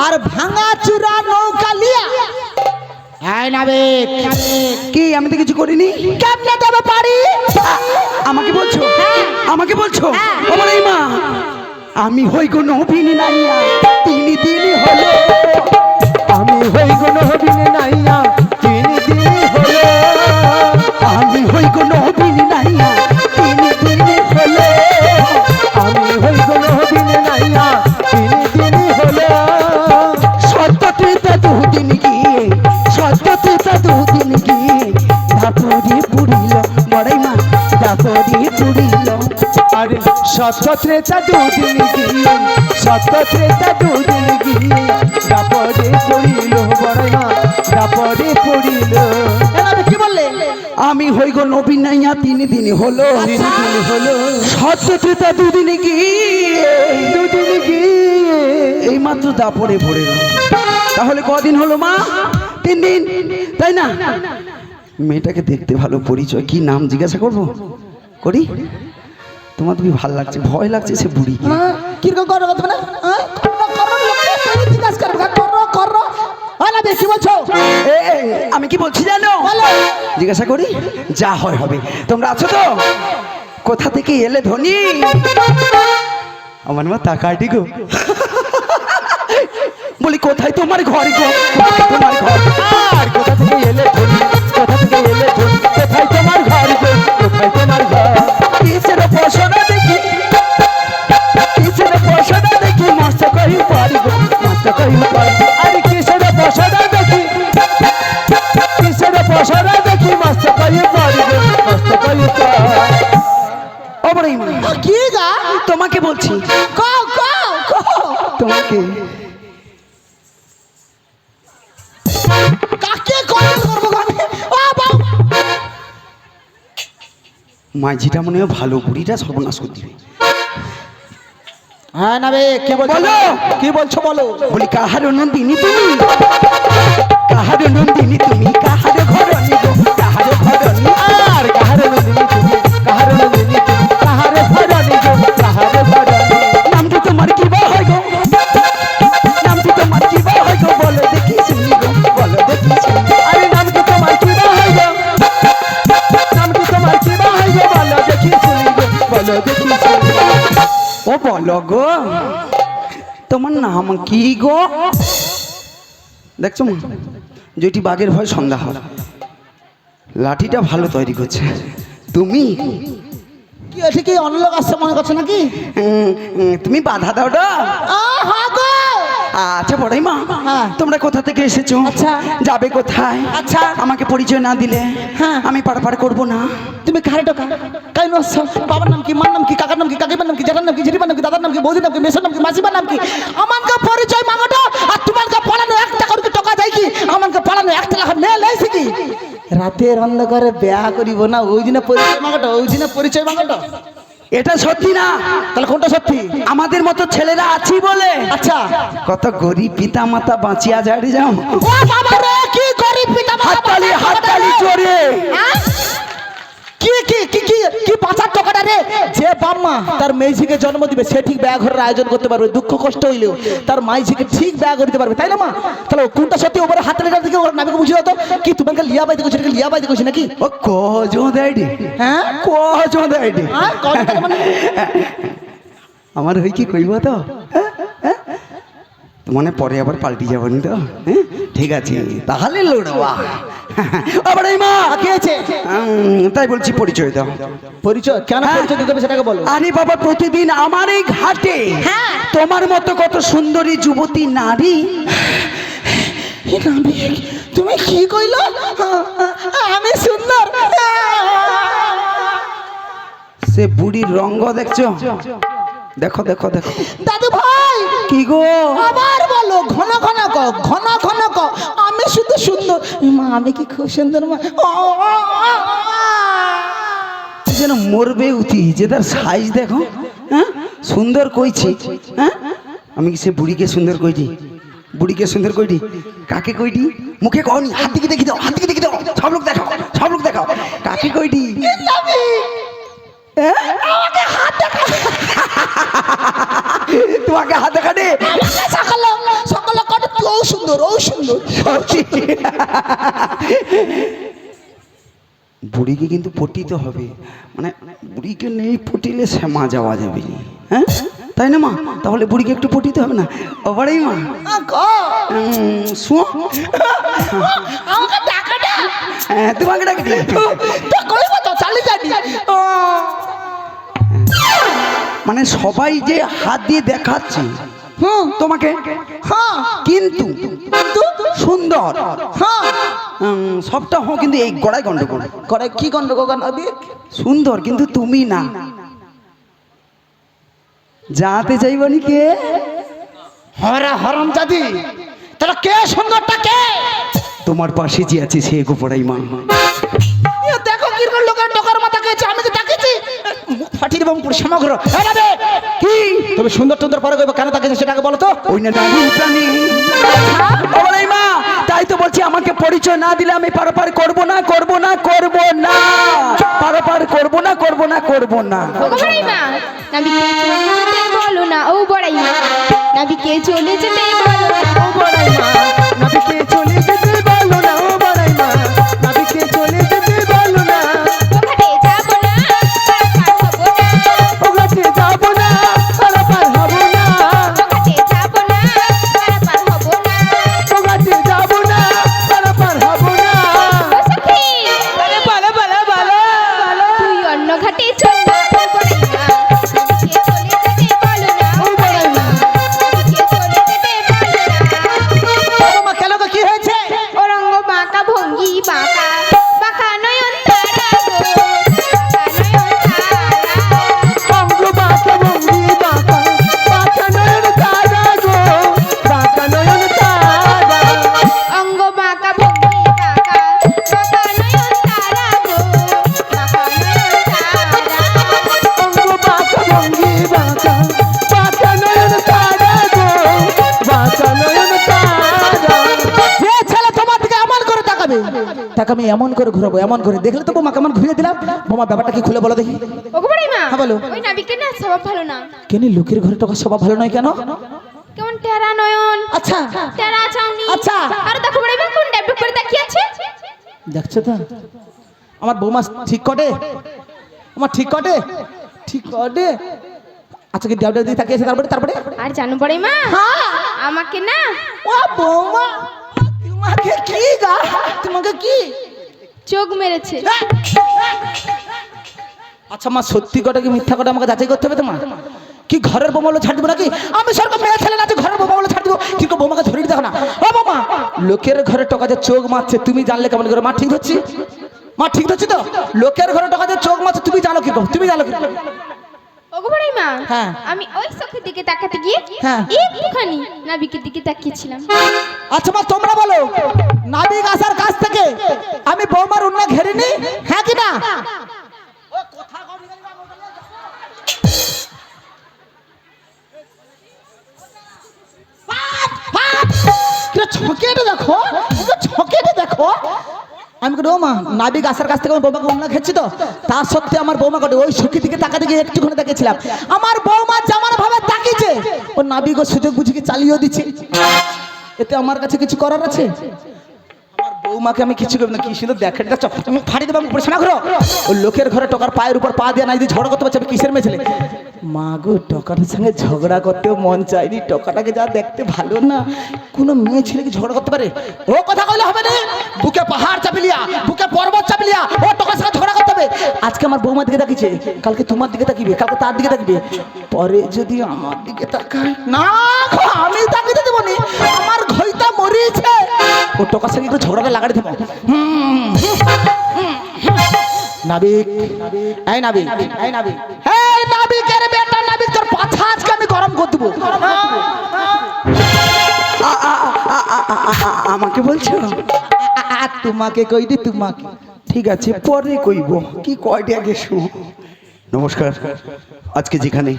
আর ভাঙা চূড়া নৌকা লিয়া আয় নাবিক। কি আমি তো কিছু করিনি। কেমনে দেবে পারি? আমাকে বলছো? আমাকে বলছো? আমার এই মা আমি হই গো নবীন নাইয়া 3 দিন হলো। আমি হই গো নবীন নাইয়া 3 দিন হলো। আমি হই গো নবীন নাইয়া 3 দিন হলো। আমি হই গো নবীন নাইয়া 3 দিন হলো। সত্যতে 2 দিন গিয়ে সত্যতে 2 দিন গিয়ে ধাপড়ে পুরিল বড়াই মা ধাপড়ে পুরিল। আরে সত্য ত্রেতা 2 দিন গিয়ে সত্য ত্রেতা 2 দিন গিয়ে দাপড়ে পড়িল বড় মা দাপড়ে পড়িল। কি বললে? আমি হই গো নবীন নাইয়া 3 দিন হলো। 3 দিন হলো। সত্যতে 2 দিন গিয়ে 2 দিন গিয়ে এই মাত্র দাপড়ে পড়িল। তাহলে কদিন হলো মা? 3 দিন, তাই না? মেয়েটাকে দেখতে ভালো, পরিচয় কি নাম জিজ্ঞাসা করবো? করি? তোমার তুমি ভাল লাগছে, ভয় লাগছে সে বুড়ি। কিরকম করো কথা না? জিজ্ঞাসা করো করো। না বেশি বলছো। আমি কি বলছি জানো? জিজ্ঞাসা করি, যা হয় হবে। তোমরা আছো তো? কোথা থেকে এলে ধনী? আমার মা তাকাটি গো। বলি কোথায় তোমার ঘর গো? তোমার ঘর। আর কোথা থেকে এলে ধনী? কোথা থেকে এলে ধনী? কোথায় তোমার ঘর গো? কোথায় তোমার ঘর? কিসের পশরা দেখি কিসের পশরা দেখি মস্ত কই পারি গো মস্ত কই পারি। আরে কিসের বসরা দেখি কিসের বসরা দেখি মস্ত কই পারি গো মস্ত কই পারি। ওরে মা কি গা? তোমাকে বলছি, কও কও কও। তোমাকে। কাকে কল করবো গানে? ও বাবা। মাঝিটা মনে হয় ভালো, বুড়িটা সর্বনাশ করে দিবে। হ্যাঁ নাবে কি বলছো? বলো। কি বলছো বলো? বলি কাহার নন্দিনী তুমি? কাহার নন্দিনী তুমি? কাহার ঘর নিগো কাহার ঘর নি? আর কাহারে নন্দিনী তুমি? কাহারে নন্দিনী তুমি? কাহারে ভরানি গো কাহারে ভরানি? নামটি তোমার কি বা হয় গো? নামটি তোমার কি বা হয় গো? বলো দেখি শুনি গো বলো দেখি শুনি। আরে নাম কি তোমার কি বা হয় গো? নাম কি তোমার কি বা হয় গো? বলো দেখি শুনি গো বলো দেখি শুনি। ও বলো গো তোমার নাম কি গো? দেখছো মা, যেটি বাঘের ভয় সন্ধ্যা হয়। লাঠিটা ভালো তৈরি করছে। তুমি কি আছে কি অন্য লোক আসছে মনে করছো নাকি? তুমি বাধা দাও না। হ্যাঁ গো। আচ্ছা বড়াই মা, হ্যাঁ। তোমরা কোথা থেকে এসেছো? আচ্ছা। যাবে কোথায়? আচ্ছা। আমাকে পরিচয় না দিলে হ্যাঁ। আমি পার করবো না। তুমি খারে টাকা কাই নষ্ট? বাবার নাম কি, মার নাম কি, কাকার নাম কি, কাকিমার নাম কি, জেঠার নাম কি, জেঠিমার নাম কি, দাদার নাম কি, বৌদির নাম কি, মেসোর নাম কি, মাসিমার নাম কি? আমাকে পরিচয় মাগোটা আর তোমাকে পালানো একটা করে টাকা দেয় কি? আমাকে পালানো একটা লাখ মেয়ে লাইছে কি? রাতের অন্ধকারে বিয়া করিব না ওই দিনে পরিচয় মাগোটা, ওই দিনে পরিচয় মাগোটা। এটা সত্যি না। তাহলে কোনটা সত্যি? আমাদের মতো ছেলেরা আছি বলে আচ্ছা। কত গরিব পিতা মাতা বাঁচিয়া যায় যাও। ও বাবা রে, কি গরিব পিতা মাতা হাততালি হাততালি জোরে। কি কি কি কি কি বাঁচার টাকাটা রে? যে বাম্মা তার মেয়েঝিকে জন্ম দিবে সে ঠিক বিয়া ঘরের আয়োজন করতে পারবে, দুঃখ কষ্ট হইলেও তার মাইঝিকে ঠিক বিয়া করতে পারবে, তাই না মা? তাহলে কোনটা সত্যি ওপরে হাত লেগে থেকে ওর নামকে বুঝিয়ে দাও তো। কি তোমাকে লিয়া বাইতে করছে নাকি, লিয়া বাইতে করছে নাকি? ও কজো দেয়ডি। হ্যাঁ কজো দেয়ডি। মানে আমার হই কি কইব তো? মানে পরে আবার পাল্টি যাবনি তো? হ্যাঁ ঠিক আছে তাহলে লড়বা। আবার এই মা কি আছে? তাই বলছি পরিচয় দাও। পরিচয় কেন পরিচয় দিতে হবে সেটাকে বলো। আরে বাবা প্রতিদিন আমার এই ঘাটে তোমার মতো কত সুন্দরী যুবতী নারী। তুমি কি কইলো? আমি সুন্দর? সে বুড়ির রঙ্গ দেখছো? দেখো দেখো দেখো। দাদু ভাই কি গো? আবার বলো, ঘন ঘন কও, ঘন ঘন কও। আমি শুধু সুন্দর মা, আমি কি খুব সুন্দর মা? যেন মরবে উঠি যে তার সাইজ দেখো। হ্যাঁ সুন্দর কইছি। হ্যাঁ আমি কি সে বুড়িকে সুন্দর কইছি? বুড়িকে সুন্দর কইটি? কাকে কইটি? মুখে কওনি, হাত দিকে দেখি দাও, হাত দিকে দেখি দাও, সব লোক দেখাও, সব লোক দেখাও। কাকে কইটি? তোমাকে হাত দেখানে সকল সকল কত সুন্দর ও সুন্দর। সত্যি বুড়িকে কিন্তু পটিতে হবে, মানে বুড়িকে নেই পটিলে শ্যামা যাওয়া যাবে না, হ্যাঁ তাই না মা? তাহলে বুড়িকে একটু পটিতে হবে না? ওবারেই মা শুনো, আমাকে টাকা দে। হ্যাঁ তোমাকে ডাকি তো কইব তো চালি যাবি। মানে সবাই যে হাত দিয়ে দেখাচ্ছে তোমাকে, হ্যাঁ কিন্তু সুন্দর, হ্যাঁ সবটা হোক, কিন্তু এই গড়াই গন্ডগোল করে কি গন্ডগোল নাবি? সুন্দর কিন্তু তুমি না। যাতে চাইবনি কে? হরে হরম জাদি, তাহলে কে সুন্দরটা কে? তোমার পাশে যে আছে সে গোপড়াই মা। এ দেখো কিরকম লোকের টাকার মাথা খেয়েছে, আমি তো তাকিয়েছি মুখ ফাটিয়ে দেবো পুরো সমগ্র। কি তুমি সুন্দর সুন্দর পরে কইবো, কেন তাকিয়েছে সেটাকে বলো তো। ওই না নারী প্রাণী গোপড়াই মা, তাই তো বলছি আমাকে পরিচয় না দিলে আমি পারাপার করব না, করব না, করব না, পারাপার করব না, করব না, করব না। ও বড়াই মা, নাবিকে চলে যেতে বলো না। ও বড়াই মা, নাবিকে চলে যেতে বলো না। ও বড়াই মা, নাবিকে চলে যেতে বলো না। ও বড়াই মা, নাবিকে চলে যেতে বলো না। ওখানে যাব না, পারাপার হব না। ওগাতে যাব না, পারাপার হব না। ওখানে যাব না, ওগাতে যাব না, পারাপার হব না। ও সখী, আরে বলো বলো বলো বলো। তুই অন্য ঘাটে চল না। ও বড়াই মা, নাবিকে চলে যেতে বলো না। ও বড়াই মা, নাবিকে চলে যেতে বলো না। বাবা মা কেন গো, কি হয়েছে? ওরঙ্গ বাঁকা ভঙ্গি বাঁকা, বাঁকা নয়ন তারা গো, বাঁকা নয়ন তারা। অঙ্গ বাঁকা ভঙ্গি বাঁকা, বাঁকা নয়ন তারা গো, বাঁকা নয়ন তারা। অঙ্গ বাঁকা ভঙ্গি বাঁকা, বাঁকা নয়ন তারা গো, বাঁকা নয়ন তারা। যে ছেলে তোমার দিকে এমন করে তাকাবে, তাকে আমি এমন করে ঘুরাবো, এমন করে। দেখলে তো বোমা কেমন ঘুরিয়ে দিলাম। বোমা ব্যাপারটা কি খুলে বলো দেখি। ওগো বড়াই মা, হ্যাঁ, বলো। ওই নাবিকের না স্বভাব ভালো না। কেন লোকের ঘরে টাকা স্বভাব ভালো নয় কেন? কেমন টেরা নয়ন, আচ্ছা টেরা চাউনি। আচ্ছা। আর দেখো বড়াই মা কোন ড্যাবডুব করে তাকিয়ে আছে। দেখছো তো আমার বৌমা ঠিক কটে, আমার ঠিক কটে, ঠিক কটে। আচ্ছা কি ডাউডা দিয়ে তাকিয়েছে, তারপরে তারপরে আর জানো বড়াই মা, হ্যাঁ আমাকে না ও বৌমা তোমাকে কি গা, তোমাকে কি? চোখ মেরেছে। আচ্ছা মা সত্যি কটা কি মিথ্যা কটা আমাকে যাচাই করতে হবে তোমার? কি ঘরের বোমা বলে ছাড় দিব নাকি? আমি সরকার মেয়ে ছেলে না যে ঘরের বোমা বলে ছাড় দিব, কিন্তু বোমাকে ধরে দেখো না। ও বোমা লোকের ঘরে টাকা যে চোখ মারছে তুমি জানলে কেমন করে? মা ঠিক হচ্ছে, মা ঠিক হচ্ছে তো? লোকের ঘরে টাকা যে চোখ মারছে তুমি জানো কি? তুমি জানো কি? ওগো বড়াই মা, হ্যাঁ। আমি ওই চোখের দিকে তাকাতে গিয়ে হ্যাঁ। একটুখানি নাবিকের দিকে তাকিয়েছিলাম। আচ্ছা মা তোমরা বলো, নাবিক আসার কাছ থেকে আমি বৌমার উন্না ঘেরিনি, হ্যাঁ কি না? ছকেটে দেখো, ছকেটে দেখো। আমি কই ও মা নাবিক আসার কাছ থেকে আমি বৌমাকে উন্না খেয়েছি তো, তা সত্ত্বে আমার বৌমা কটে ওই সখী দিকে তাকাতে গিয়ে একটুখানি তাকিয়েছিলাম। আমার বৌমা যেমন ভাবে তাকিয়েছে ও নাবিক ও সুযোগ বুঝে কি চালিয়েও দিচ্ছে। এতে আমার কাছে কিছু করার আছে? আমার বৌমাকে আমি কিছু করব না। কি সুন্দর দেখেন, তুমি ফাড়ি দেবো উপরে শোনা করো। ও লোকের ঘরে টাকার পায়ের উপর পা দিয়ে নাই দিয়ে ঝগড়া করতে পারছে, আমি কিসের মেয়ে ছেলে? মা গো টাকাটার সঙ্গে ঝগড়া করতেও মন চাইনি, টাকাটাকে যা দেখতে ভালো না, কোনো মেয়ে ছেলে কি ঝগড়া করতে পারে? ও কথা কইলে হবে না, বুকে পাহাড় চাপিলিয়া, বুকে পর্বত চাপিলিয়া ও টাকার সঙ্গে ঝগড়া করতে হবে। আজকে আমার বৌমার দিকে তাকিয়েছে, কালকে তোমার দিকে তাকিবে, কালকে তার দিকে তাকিবে, পরে যদি আমার দিকে তাকায় না গো আমি তাকিয়ে দেবো নি, আমার ঘইটা মরিয়েছে। ও টাকার সঙ্গে একটু ঝগড়াটা লাগাই দেবো। নাবিক এই নাবিক, এই নাবিক, এই নাবিকের বেটা নাবিক, তোর পাছা আজকে আমি গরম করে দেবো। আমাকে বলছো? তোমাকে কইদি, তোমাকে। ঠিক আছে পরে কইব, কি কয়টা আগে শু। নমস্কার, আজকে যেখানে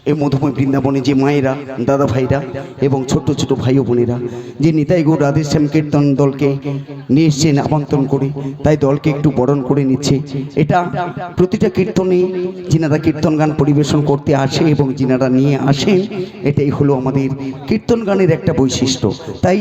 এই মধুময় বৃন্দাবনে যে মায়েরা, দাদা ভাইরা এবং ছোট ছোট ভাই ও বোনেরা যে নিতাই গৌর রাধেশ্যাম কীর্তন দলকে নিয়ে এসছেন আমন্ত্রণ করে, তাই দলকে একটু বরণ করে নিচ্ছে। এটা প্রতিটা কীর্তনে যিনারা কীর্তন গান পরিবেশন করতে আসে এবং যিনারা নিয়ে আসেন, এটাই হলো আমাদের কীর্তন গানের একটা বৈশিষ্ট্য। তাই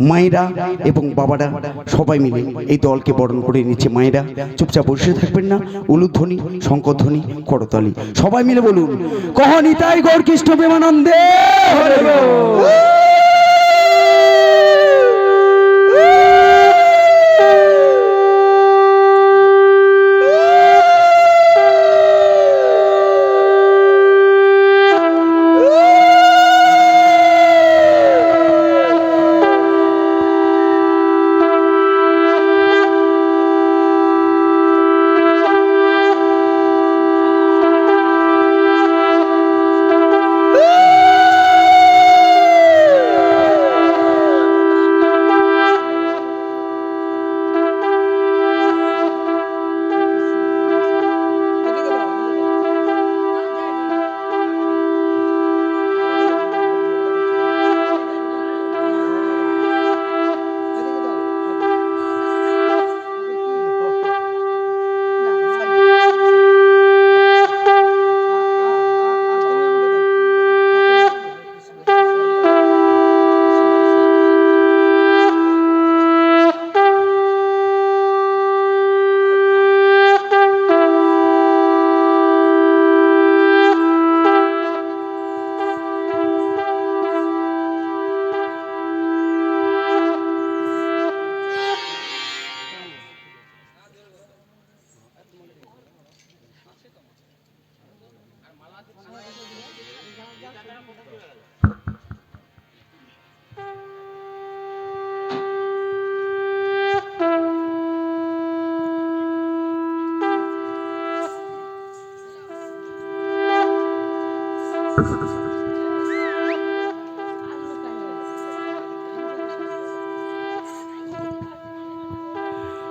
মায়েরা এবং বাবারা সবাই মিলে এই দলকে বরণ করে নিচ্ছে। মায়েরা চুপচাপ বসে থাকবেন না, উলুধ্বনি, শঙ্করধ্বনি, করতালি সবাই মিলে বলুন, কহ নিতাই গৌর কৃষ্ণ প্রেমানন্দে হরে বল।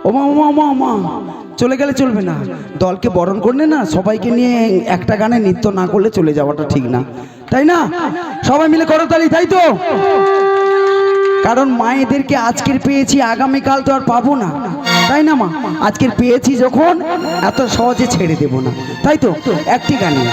ওমা ওমা ওমা ওমা, চলে গেলে চলবে না। দলকে বরণ করলে না সবাইকে নিয়ে একটা গানে নৃত্য না করলে চলে যাওয়াটা ঠিক না, তাই না? সবাই মিলে করতালি, তাই তো? কারণ মায়েদেরকে আজকের পেয়েছি, আগামীকাল তো আর পাবো না, তাই না মা? আজকের পেয়েছি যখন এত সহজে ছেড়ে দেব না, তাই তো? একটি গানে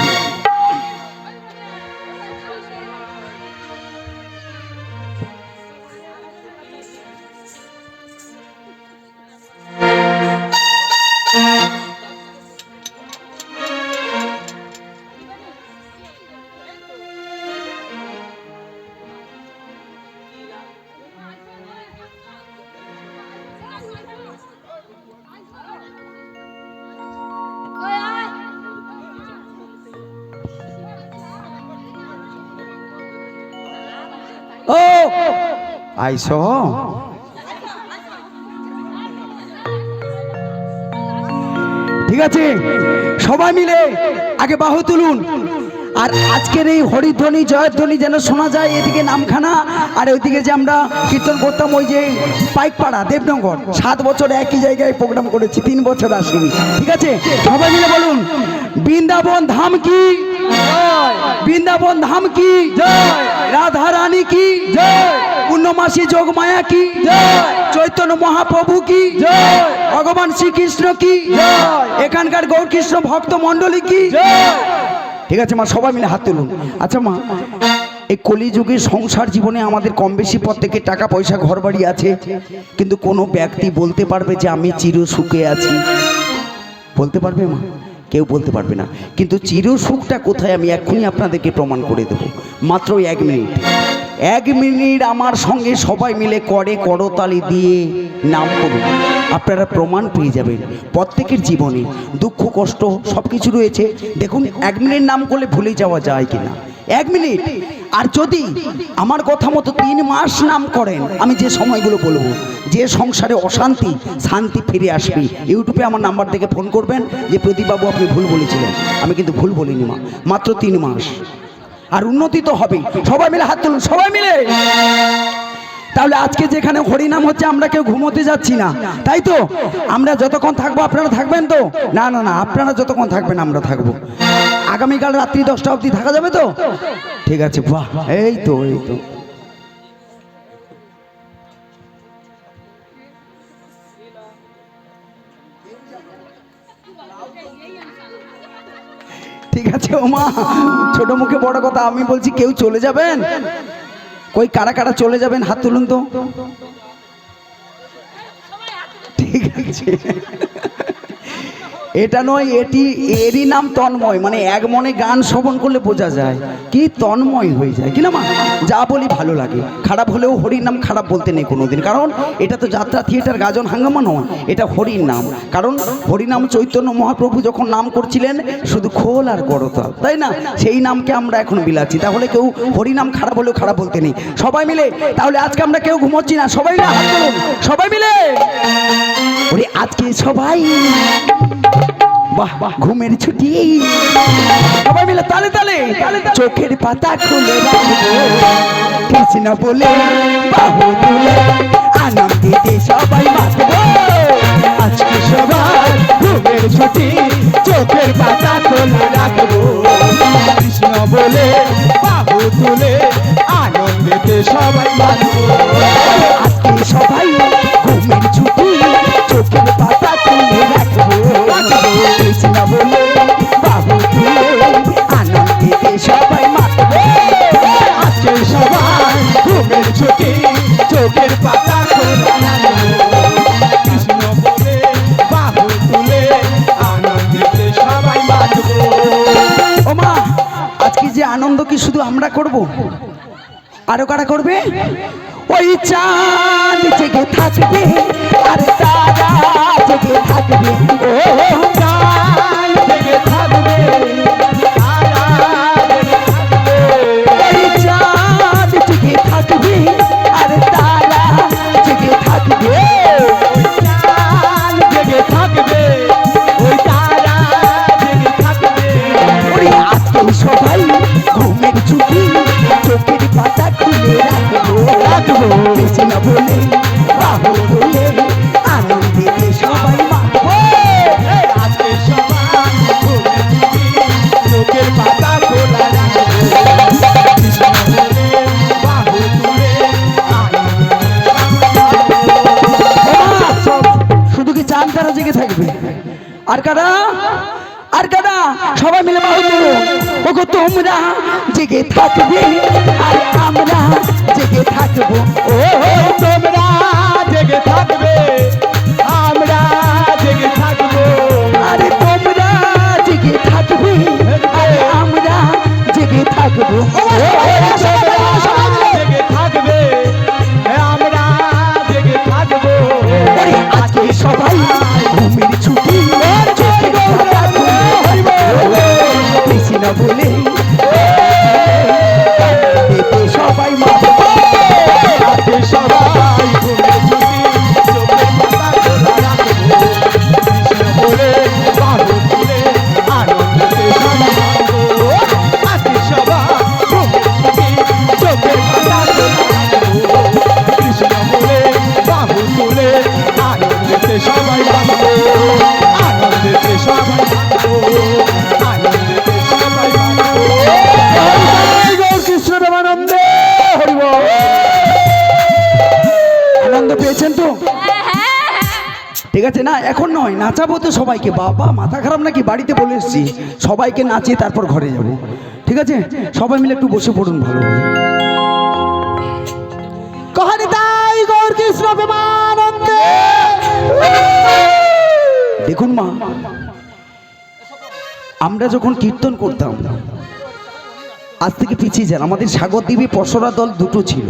ও আইস, ঠিক আছে? সবাই মিলে আগে বাহু তুলুন। আর আজকের এই হরিধ্বনি জয়ধ্বনি যেন শোনা যায় এদিকে নামখানা, আর ওইদিকে যে আমরা কীর্তন করতাম ওই যে পাইকপাড়া দেবনগর, 7 বছর একই জায়গায় প্রোগ্রাম করেছি, 3 বছর আসিনি, ঠিক আছে? সবাই মিলে বলুন, বৃন্দাবন ধাম কি জয়, বৃন্দাবন ধাম কি জয়, রাধা রানী কি জয়, পূর্ণমাসী যোগমায়া কি জয়, চৈতন্য মহাপ্রভু কি জয়, ভগবান শ্রীকৃষ্ণ কি জয়, এখানকার গৌরকৃষ্ণ ভক্ত মণ্ডলী কি জয়। ঠিক আছে মা, সবাই মিলে হাত তুলুন। আচ্ছা মা, এই কলিযুগের সংসার জীবনে আমাদের কম বেশি প্রত্যেকে টাকা পয়সা ঘর বাড়ি আছে, কিন্তু কোনো ব্যক্তি বলতে পারবে যে আমি চির সুখে আছি? বলতে পারবে মা? কেউ বলতে পারবে না। কিন্তু চির সুখটা কোথায় আমি এক্ষুনি আপনাদেরকে প্রমাণ করে দেব, মাত্র 1 মিনিট। 1 মিনিট আমার সঙ্গে সবাই মিলে করতালি দিয়ে নাম করুন, আপনারা প্রমাণ পেয়ে যাবেন। প্রত্যেকের জীবনে দুঃখ কষ্ট সব কিছু রয়েছে, দেখুন 1 মিনিট নাম করলে ভুলে যাওয়া যায় কিনা। 1 মিনিট। আর যদি আমার কথা মতো 3 মাস নাম করেন, আমি যে সময়গুলো বলবো, যে সংসারে অশান্তি শান্তি ফিরে আসবে। ইউটিউবে আমার নাম্বার থেকে ফোন করবেন যে প্রদীপবাবু আপনি ভুল বলেছিলেন। আমি কিন্তু ভুল বলিনি মা, মাত্র 3 মাস। আর উন্নতি তো হবে। সবাই মিলে হাত তুলুন, সবাই মিলে তাহলে আজকে যেখানে হরিনাম হচ্ছে আমরা কেউ ঘুমোতে যাচ্ছি না, তাই তো? আমরা যতক্ষণ থাকবো আপনারা থাকবেন তো? না না না, আপনারা যতক্ষণ থাকবেন আমরা থাকবো। আগামীকাল রাত্রি 10টা অবধি থাকা যাবে তো? ঠিক আছে, বাহ, এই তো এই তো। ঠিক আছে ও মা, ছোট মুখে বড় কথা। আমি বলছি কেউ চলে যাবেন? কই কারা কারা চলে যাবেন হাত তুলুন তো। ঠিক আছে, এটা নয়, এরই নাম তন্ময়, মানে এক মনে গান শ্রবণ করলে বোঝা যায় কি তন্ময় হয়ে যায়, কি না মা? যা বলি ভালো লাগে, খারাপ হলেও হরির নাম খারাপ বলতে নেই কোনোদিন, কারণ এটা তো যাত্রা থিয়েটার গাজন হাঙ্গামা নয়, এটা হরির নাম। কারণ হরিনাম চৈতন্য মহাপ্রভু যখন নাম করছিলেন শুধু খোল আর করতাল, তাই না? সেই নামকে আমরা এখন বিলাচ্ছি, তাহলে কেউ হরিনাম খারাপ হলেও খারাপ বলতে নেই। সবাই মিলে তাহলে আজকে আমরা কেউ ঘুমোচ্ছি না, সবাই মিলে হাত তুলুন, সবাই মিলে। ওরে আজকে সবাই বাহ বাহ ঘুমের ছুটি, সবাই মিলে তালে তালে চোখের পাতা খুলে রাখবো, কৃষ্ণ বলে বাহু তুলে আনন্দিতে সবাই মাতবো। আজকে সবাই ঘুমের ছুটি, চোখের পাতা খোলা রাখবো, কৃষ্ণ বলে বাহু তুলে আনন্দেতে সবাই বাঁচবো। আজকে সবাই ঘুমের ছুটি, চোখের পাতা খুলে রাখবো, কৃষ্ণ বলে বাহু তুলে আনন্দিতে সবাই মাতবো। আজকে সবাই ঘুমের ছুটি, চোখের পাতা খোলা রাখবো, কৃষ্ণ বলে বাহু তুলে আনন্দেতে সবাই বাঁচবো। ও মা, আজকে যে আনন্দ কি শুধু আমরা করব? আরো কারা করবে? ওই চাঁদ জেগে থাকবে আর তারা জেগে থাকবে, ও চাঁদ জেগে থাকবে, তারা জেগে থাকবে, ওই চাঁদ জেগে থাকবে আর তারা জেগে থাকবে, চাঁদ জেগে থাকবে, ওই তারা জেগে থাকবে। ওই আজকে সবাই ঘুমের ছুটি, চোখের পাতা খুলে রাখবো, কৃষ্ণ বলে বাহু তুলে আনন্দিতে সবাই মাতবো। আজকে সবাই ঘুমের ছুটি, চোখের পাতা খোলা রাখবো, কৃষ্ণ বলে বাহু তুলে শুধু কি চাঁদ তারা জেগে থাকবে? আর কারা? আর কারা? সবাই মিলে বাহু তুলো। ওগো তোমরা জেগে থাকবে আর আমরা জেগে থাকবো, ও তোমরা জেগে থাকবে, আমরা জেগে থাকবো, আরে তোমরা জেগে থাকবে আর আমরা জেগে থাকবো, জেগে থাকবে, আমরা জেগে থাকবো। ওরে আজকে সবাই ঘুমের ছুটি, চোখের পাতা খুলে রাখবো, কৃষ্ণ বলে এতে সবাই মাতবো। আজকে সবাই ঘুমের ছুটি, চোখের পাতা খোলা রাখবো, কৃষ্ণ বলে বাহু তুলে আনন্দেতে সবাই বাঁচবো। আজকে সবাই ঘুমের ছুটি, চোখের পাতা খোলা রাখবো, কৃষ্ণ বলে বাহু তুলে আনন্দেতে সবাই বাঁচবো, আনন্দেতে সবাই বাঁচবো, আনন্দেতে সবাই বাঁচবো। কৃষ্ণ দেবানন্দে হরি বল। আনন্দ পেয়েছেন তো? ঠিক আছে না, এখন নয়, নাচাবো তো সবাইকে। বাবা মাথা খারাপ নাকি? বাড়িতে বলে এসছি সবাইকে নাচিয়ে তারপর ঘরে যাব। ঠিক আছে, সবাই মিলে একটু বসে পড়ুন ভালোভাবে। কহানি তাই গৌর কৃষ্ণ প্রেমানন্দে। দেখুন মা, আমরা যখন কীর্তন করতাম, আজ থেকে পিছিয়ে যান, আমাদের সাগরদ্বীপে পসরা দল দুটো ছিল।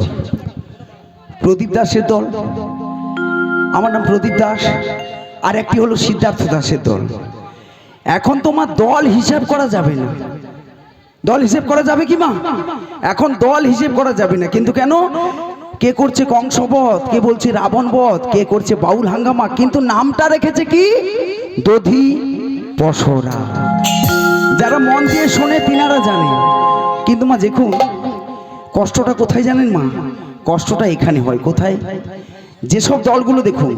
প্রদীপ দাসের দল, আমার নাম প্রদীপ দাস, আর একটি হলো সিদ্ধার্থ দাসের দল। এখন তোমার দল হিসাব করা যাবে না। দল হিসেব করা যাবে কি মা? এখন দল হিসেব করা যাবে না। কিন্তু কেন? কে করছে কংসবধ, কে বলছে রাবণ বধ, কে করছে বাউল হাঙ্গামা, কিন্তু নামটা রেখেছে কি? দধি পসরা। যারা মন দিয়ে শোনে তিনারা জানে। কিন্তু মা দেখুন, কষ্টটা কোথায় জানেন মা? কষ্টটা এখানে হয়। কোথায়? যেসব দলগুলো দেখুন,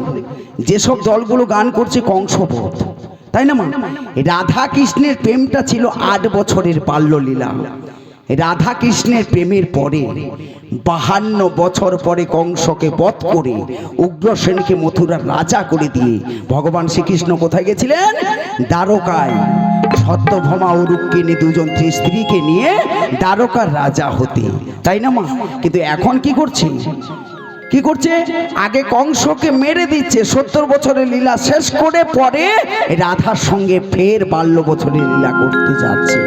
যেসব দলগুলো গান করছে কংসবধ, তাই না মা? রাধা কৃষ্ণের প্রেমটা ছিল 8 বছরের বাল্যলীলা। রাধা কৃষ্ণের প্রেমের পরে 52 বছর পরে কংসকে বধ করে উগ্রসেনকে মথুরার রাজা করে দিয়ে ভগবান শ্রীকৃষ্ণ কোথায় গেছিলেন? দ্বারকায়। সত্যভামা ও রুক্মিণী দুজন স্ত্রীকে নিয়ে দ্বারকার রাজা হতে, তাই না মা? কিন্তু এখন কি করছে? কি করছে? আগে কংসকে মেরে দিচ্ছে, 70 বছরের লীলা শেষ করে পরে রাধার সঙ্গে ফের 12 বছরের লীলা করতে যাচ্ছে।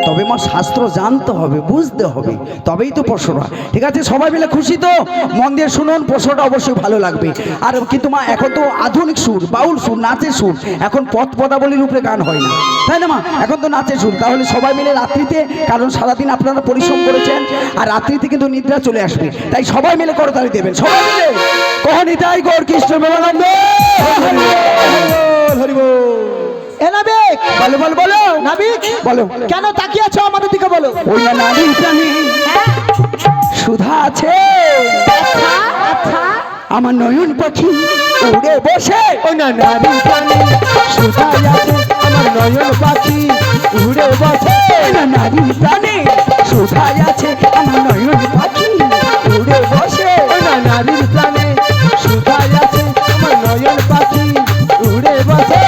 তবে মা শাস্ত্র জানতে হবে, বুঝতে হবে, তবেই তো পশরা। ঠিক আছে, সবাই মিলে খুশি তো? মন দিয়ে শুনুন, পশরা অবশ্যই ভালো লাগবে। আর কিন্তু মা এখন তো আধুনিক সুর, বাউল সুর, নাচের সুর, এখন পদ পদাবলীর উপরে গান হয় না, তাই না মা? এখন তো নাচের সুর। তাহলে সবাই মিলে রাত্রিতে, কারণ সারাদিন আপনারা পরিশ্রম করেছেন, আর রাত্রিতে কিন্তু নিদ্রা চলে আসবে, তাই সবাই মিলে করতালি দেবেন, সবাই মিলে। কহনিতাই গৌর কৃষ্ণ প্রেমানন্দ। এ নাবিক, বলো বলো বলো নাবিক, বলো। কেন তাকিয়ে আছো আমাদের দিকে? বলো। ওই না নারী প্রাণী সুধা আছে, আমার নয়ন পাখি উড়ে বসে। ওই না নারী প্রাণী সুধাই আছে, আমার নয়ন পাখি উড়ে বসে। ওই না নারী প্রাণী সুধাই আছে, আমার নয়ন পাখি উড়ে বসে। ওই না নারীর প্রাণে সুধাই আছে, আমার নয়ন পাখি উড়ে বসে।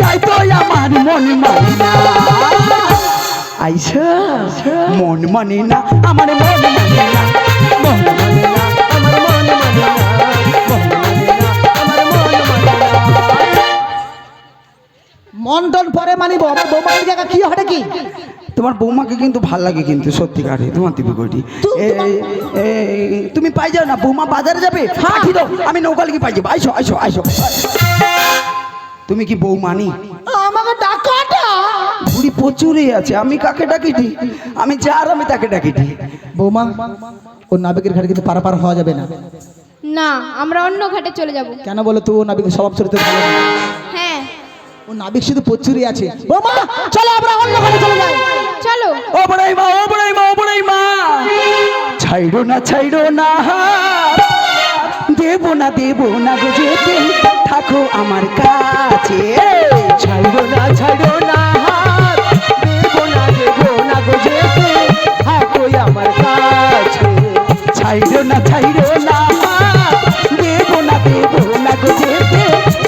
তাই তো আমার মন মানে না, আইসা মন মানে না, আমার মন মানে না, মন মানে না, আমার মন মানে না, মন মানে না, আমার মন মানে না। মন টন পরে মানিব, আমার বৌমার জায়গা কি হটে কি? তোমার বৌমাকে কিন্তু ভাল লাগে কিন্তু সত্যিকারে, তোমার দিবি কইটি। তুমি পাই যাও না, বৌমা বাজারে যাবে, পাঠিয়ে দাও, আমি নৌকা লিখে পাই যাবো। আইসো আইসো আইসো। তুমি কি বউ মানি? আমাকে ডাকাটা বুড়ি প্রচুরই আছে, আমি কাকে ডাকিটি? আমি যার আমি তাকে ডাকিটি। বৌমা, ও নাবিকের ঘাটে কিন্তু পারাপার হওয়া যাবে না। না, আমরা অন্য ঘাটে চলে যাব। কেন বলো তো? ও নাবিকের স্বভাব চরিত্র ভালো না। হ্যাঁ, ও নাবিক শুধু প্রচুরই আছে। বৌমা চলো আমরা অন্য ঘাটে চলে যাই। চলো। ও বড়াই মা, ও বড়াই মা, ও বড়াই মা, ছাইড়ো না ছাইড়ো না, দেবো না দেবো না গো যেতে, থাকো আমার কাছে। ছাইড়ো না ছাইড়ো না হাত, দেবো না গো যেতে, থাকো আমার কাছে। ছাইড়ো না না, দেবো না গো যেতে,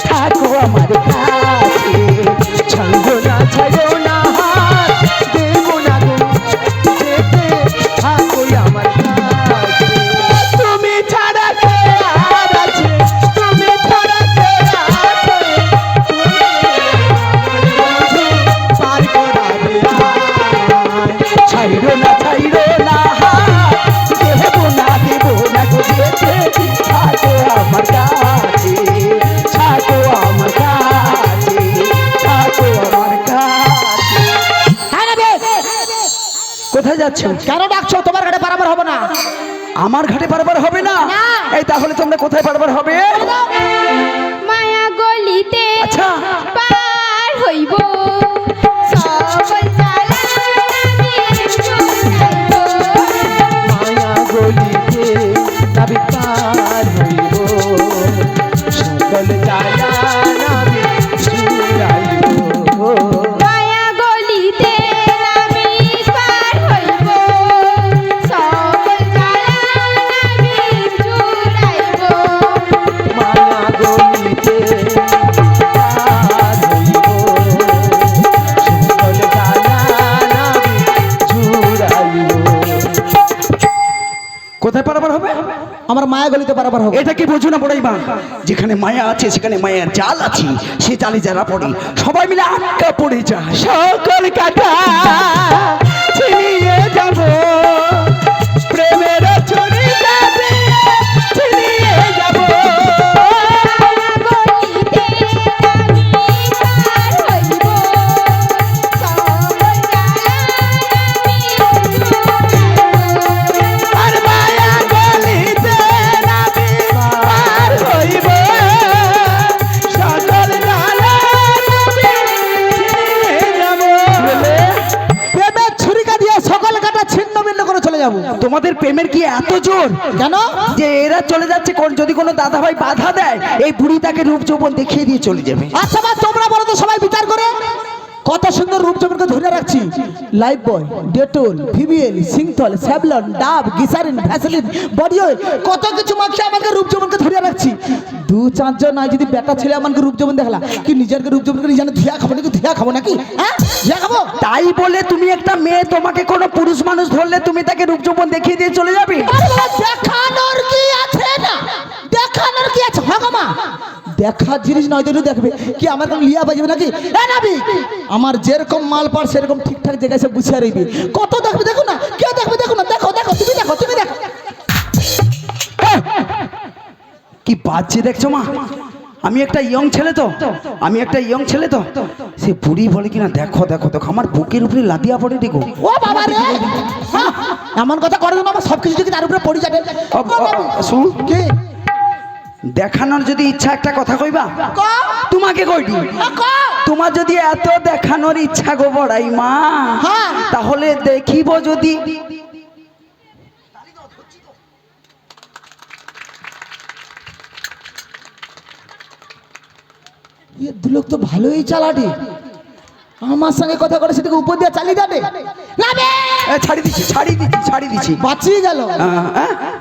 থাকো আমার কাছে। ছাইড়ো না হাত, দেবো না গো যেতে, থাকো আমার কাছে। তুমি ছাড়া কে আর আছে, তুমি ছাড়া কে আছে, পার করাবে আয়। ছাইড়ো না দেবো না গো যেতে, থাকো আমার কাছে, থাকো আমার কাছে, থাকো আমার কাছে। হ্যাঁ নাবিক, কোথায় যাচ্ছ? কেন ডাকছো? তোমার ঘাটে পারাপার হবে না। আমার ঘাটে পারাবার হবে না? না। এই তাহলে তোমরা কোথায় পারাবার হবে? মায়া গলিতে আচ্ছা। পার হইব, সকল জ্বালা আমি ছুটাইব। মায়া গলিতে নাবি পার হইব, সকল জ্বালা নাবি ছুড়াইব। মায়া গলিতে নামি পার হইব, সকল জ্বালা আমি ছুটাইব। মায়া গলিতে পার হইব, সকল জ্বালা নাবি ছুড়াইব। কোথায় পারাবার হবে? আমার মায়া গলিতে পারাপার হবে। এটা কি বোঝো না বড়াই মা? যেখানে মায়া আছে সেখানে মায়ার জাল আছে, সে জালে যারা পড়ে সবাই মিলে আটকা পড়ে যায়। সকল কাটা ছিনিয়ে যাব, প্রেমের ছুরিটা দিয়ে ছিনিয়ে যাব। গলিতে নামি পার হইব, সকল জ্বালা আমি ছুটাইব। আর মায়া গলিতে নামি পার হইব, সকল জ্বালা নামি ছিনিয়ে যাব। প্রেমের ছুরিকা দিয়ে সকল কাটা ছিন্ন ভিন্ন করে চলে তোমাদের প্রেমের কি এত জোর কেন? যে এরা চলে যাচ্ছে কোন যদি কোনো দাদা ভাই বাধা দেয় এই বুড়ি তাকে রূপ যৌবন দেখিয়ে দিয়ে চলে যাবে। আচ্ছা বা তোমরা বলো তো সবাই বিচার করে, কত সুন্দর রূপচর্চাকে ধরে রাখছি। লাইফ বয়, ডেটল, ভিভিএল, সিংথল, স্যাভলন, ডাব, গ্লিসারিন, ভ্যাসলিন, বডি অয়েল, কত কিছু মাখিয়ে আমাকে রূপচর্চাকে ধরে রাখছি। দু চারজন নয় যদি বেটা ছেলে আমাকে রূপচর্চা দেখালা কি নিজের রূপচর্চাকে নিজে ধুয়া খাবো নাকি? ধুয়া খাবো নাকি? হ্যাঁ ধুয়া খাবো? তাই বলে তুমি একটা মেয়ে তোমাকে কোনো পুরুষ মানুষ ধরলে তুমি তাকে রূপ যৌবন দেখিয়ে দিয়ে চলে যাবে? আরে বাবা, দেখানোর কি আছে না? দেখানোর কি আছে? ভগমা দেখার জিনিস নয় তো দেখবে কি আমার কোনো লিয়া বাজবে নাকি? এ নাবি, আমার যেরকম মাল পার সেরকম ঠিকঠাক জায়গায় সে গুছিয়ে রাখবি। কত দেখবে দেখো না, কে দেখবে দেখো না, দেখো দেখো তুমি দেখো তুমি দেখো। কি বাজছে দেখছো মা? আমি একটা ইয়ং ছেলে তো, আমি একটা ইয়ং ছেলে তো, সে বুড়ি বলে কিনা দেখো দেখো দেখো আমার বুকের উপরে লাদিয়া পড়ে দেখো। ও বাবা রে, হ্যাঁ, এমন কথা করে না, আমার সবকিছু যদি তার উপরে পড়ে যাবে। শুন, কি দেখানোর যদি ইচ্ছা একটা কথা কইবা ক? তোমাকে কইটি ক? তোমার যদি এত দেখানোর ইচ্ছা গো বড়াই মা, হ্যাঁ। তাহলে দেখিব যদি দুলোক তো ভালোই চালাটে, আমার সঙ্গে কথা করে সেটাকে উপর দিয়ে চালিয়ে যাবে। নাবে ছাড়ি দিচ্ছি ছাড়ি দিচ্ছি ছাড়ি দিচ্ছি। বাঁচিয়ে গেল,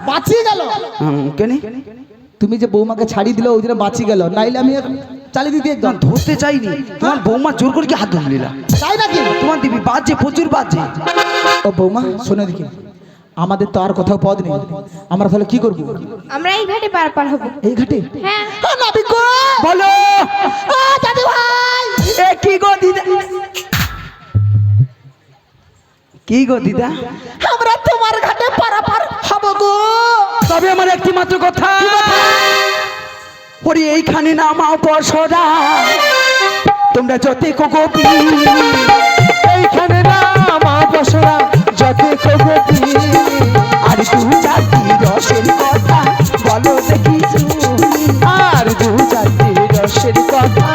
বাঁচিয়ে গেল। কেন তুমি যে বৌমাকে ছাড়িয়ে দিলে ওই জন্য বাঁচিয়ে গেল, নাইলে আমি চালিয়ে দিতে একদম। ধরতে চাইনি, তোমার বৌমা জোর করে কি হাত ধরে নিলা? তাই নাকি? তোমার দিবি বাজছে, প্রচুর বাজছে। ও বৌমা শোনো দেখি, আমাদের তো আর কোথাও পথ নেই, আমরা তাহলে কি করবো? আমরা এই ঘাটে পার হব। এই ঘাটে? হ্যাঁ। নাবিক গো, বলো ও দাদু ভাই, এ কি গো দিদা, কি গো দিদা? আমরা তোমার ঘাটে পারাপার হব গো। তবে আমার একটি মাত্র কথা, ওরে এইখানে নামাও পরশরা, তোমরা যতে কগপি এইখানে নামা বসরা যতে কগতি, আর দু চারটি রসের কথা বলো দেখি শুনি। আর দু চারটি রসের কথা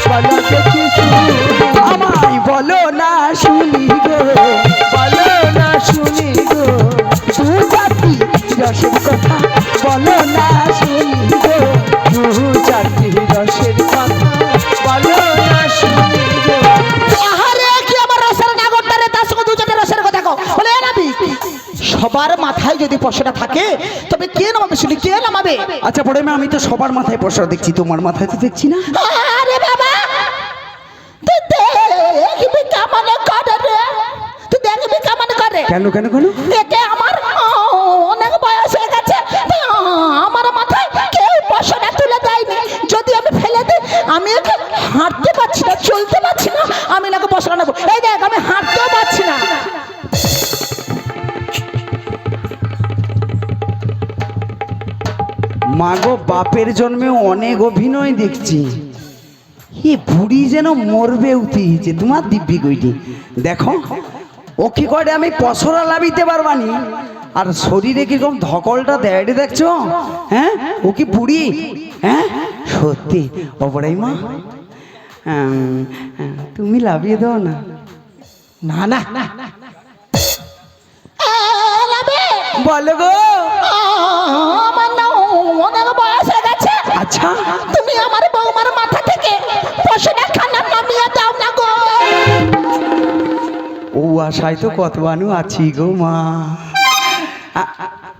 বলো দেখি শুনি। আমায় বলো না শুনি গো, বলো না শুনি গো, দু চারটি রসের কথা বলো না শুনি গো। দু চারটি রসের কথা বলো না শুনি গো। আহারে কি আমার রসের নাগরটা রে, তার সঙ্গে দু চারটে রসের কথা কও। বলে এ নাবি, সবার মাথায় যদি পয়সাটা থাকে তবে কে নামাবে শুনি, কে নামাবে? আচ্ছা পরে আমি তো সবার মাথায় পরশরা দেখছি, তোমার মাথায় তো দেখছি না। আরে বাবা, তুই দেখবি কেমন করে রে, তুই দেখবি কেমন করে। কেন কেন কেন? একে আমার অনেক বয়স হয়ে গেছে, আমার মাথায় কেউ পয়সাটা তুলে দেয়নি। যদি আমি ফেলে দিই, আমি একে হাঁটতে পারছি না, চলতে পারছি না, আমি নাকি পয়সা নেবো। এই দেখ আমি হাঁটতেও পারছি না। মাগো বাপের জন্মে অনেক অভিনয় দেখছি, এ বুড়ি যেন মরবে উঠিছে তোমার দিব্যি কইটি। দেখো ও কি করে আমি পসরা লাভিতে পারবানি, আর শরীরে কিরকম ধকলটা দেয় দেখছো? হ্যাঁ ও কি বুড়ি? হ্যাঁ সত্যি অপরাই মা, তুমি লাভিয়ে দাও না। না না বলো গো। আমার না অনেক বয়স হয়ে গেছে। আচ্ছা তুমি আমার বৌমার মাথা থেকে পয়সাটা খানা নামিয়ে দাও না গো। ও আশায় তো কত বানু আছি গো মা।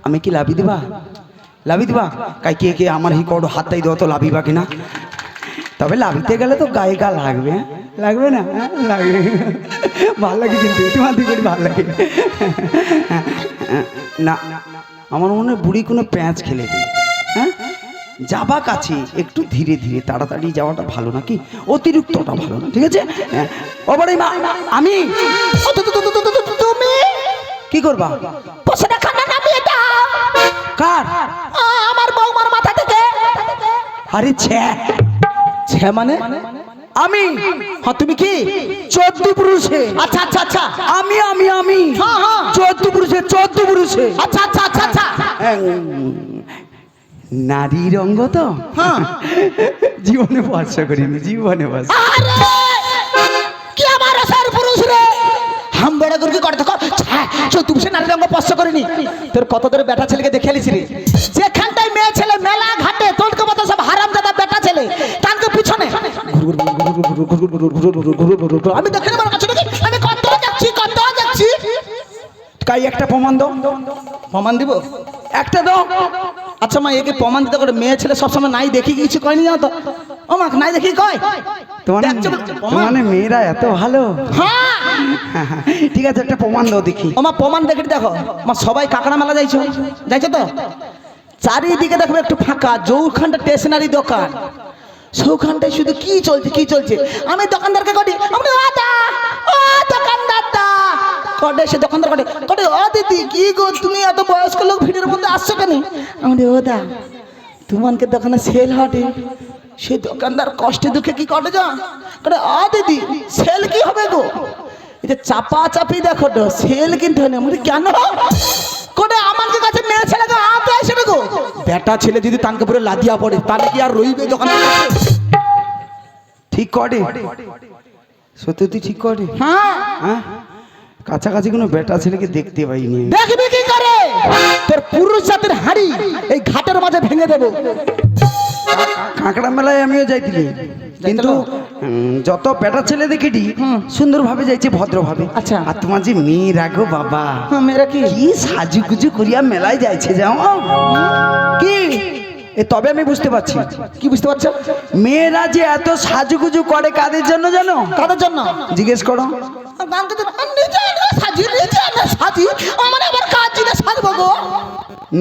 আমি কি লাভি দিবা? লাভি দিবা? কাই কে কে আমার হি কড়ো হাতটাই দাও তো লাভিবা কিনা? তবে লাভিতে গেলে তো গায়ে গা লাগবে, হ্যাঁ? লাগবে না? হ্যাঁ, লাগবে। ভালো লাগে কিন্তু তোমার দিকে ভালো লাগে না। আমার মনে হয় বুড়ি কোনো প্যাঁচ খেলে দিই। হ্যাঁ যাবা কাছে একটু ধীরে ধীরে, তাড়াতাড়ি যাওয়াটা ভালো নাকি অতিরিক্তটা ভালো না, ঠিক আছে? ওবারে মা আমি তুমি কি করবা? পয়সাটা খানা নামিয়ে দাও। কার? আমার বৌমার মাথা থেকে। আরে ছ্যা ছ্যা মানে? আমি। হ্যাঁ তুমি কি? 14 পুরুষে। আচ্ছা আচ্ছা আচ্ছা, আমি আমি আমি হ্যাঁ হ্যাঁ 14 পুরুষে 14 পুরুষে। আচ্ছা আচ্ছা আচ্ছা আচ্ছা, নারীর অঙ্গ তো, হ্যাঁ। জীবনে ভরসা করিনি, জীবনে ভরসা। আরে কি আমার রসের পুরুষ রে, হাম বড় করে কি করতে হ্যাঁ তুমি সে নারী রঙ স্পর্শ করিনি তোর কত ধরে বেটা ছেলেকে দেখে আলিস রে যেখানটায় মেয়ে ছেলে মেলা ঘাটে তোরকে মতো সব হারামজাদা বেটা ছেলে তানকে পিছনে আমি দেখে নেবার কাছে দেখি আমি কত যাচ্ছি কাই একটা প্রমাণ দাও, প্রমাণ দিব একটা দাও। আচ্ছা মা একে প্রমাণ দিতে করে মেয়ে ছেলে সবসময় নাই দেখি কিছু কয়নি জানো তো ও মা নাই দেখি কয় তোমার দেখছো বলছো, প্রমাণ? মানে মেয়েরা এত ভালো। হ্যাঁ ঠিক আছে, একটা প্রমাণ দাও দেখি। ও মা প্রমাণ দেখে দেখো মা সবাই কাকড়া মেলা যাইছো তো চারিদিকে দেখবে একটু ফাঁকা যৌখানটা স্টেশনারি দোকান সৌখানটায় শুধু কি চলছে আমি দোকানদারকে করি আমি ও দোকানদার দা কটে সে দোকানদার কটে ও দিদি কি গো তুমি এত বয়স্ক লোক ভিড়ের মধ্যে আসছো কেন আমি ও দা তোমাকে দোকানে সেল হটে সে দোকানদার কষ্টে দুঃখে কি কটে যা কটে ও দিদি সেল কি হবে গো এটা চাপা চাপি দেখো তো সেল কিনতে হয় না আমি কেন কোটে আমার কাছে মেয়ে ছেলেকে আতে আসে না গো বেটা ছেলে যদি তানকে পুরো লাদিয়া পড়ে তাহলে কি আর রইবে দোকানে ঠিক করে সত্যি তুই ঠিক করে? হ্যাঁ হ্যাঁ, কাছাকাছি কোনো বেটা ছেলেকে দেখতে পাইনি। দেখবি কি করে তোর পুরুষ জাতের হাড়ি এই ঘাটের মাঝে ভেঙে দেবো কাঁকড়া মেলায় আমিও যাইছিলি, কিন্তু যত বেটা ছেলে দেখেছি সুন্দরভাবে যাইছে, ভদ্রভাবে। আচ্ছা। আর তোমার যে মেয়ে রাখো বাবা, হ্যাঁ, মেয়েরা কি কি সাজুগুজু করিয়া মেলায় যাইছে যাও কি এ, তবে আমি বুঝতে পারছি কি বুঝতে পারছো মেয়েরা যে এত সাজুগুজু করে কাদের জন্য জানো? কাদের জন্য জিজ্ঞেস করো। সাজি আমার আবার কাজ জিনিস সাজবো গো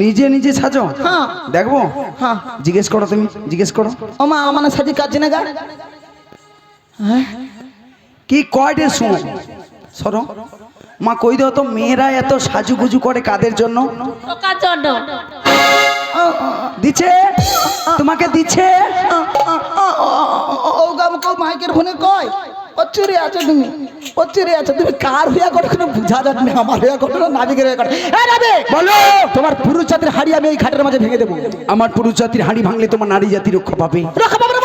নিজে নিজে সাজো? হ্যাঁ। দেখবো? হ্যাঁ। জিজ্ঞেস করো, তুমি জিজ্ঞেস করো। ও মা আমার সাজি কাজ জিনে গা হ্যাঁ কি কয়টে শুনো সরো মা, কই দাও তো মেয়েরা এত সাজুগুজু করে কাদের জন্য? টাকার জন্য। দিচ্ছে তোমাকে দিচ্ছে। ও গাম কো মাইকের ফোনে কয় অচুরে আছো তুমি কার হইয়া করে কোনো বুঝা যাচ্ছে না আমার হইয়া করে নাবিকের হইয়া করে এ নাবি বলো। তোমার পুরুষ জাতির হাড়ি আমি এই ঘাটের মাঝে ভেঙে দেবো আমার পুরুষ জাতির হাঁড়ি ভাঙলে তোমার নারী জাতি রক্ষা পাবে। রক্ষা পাবে না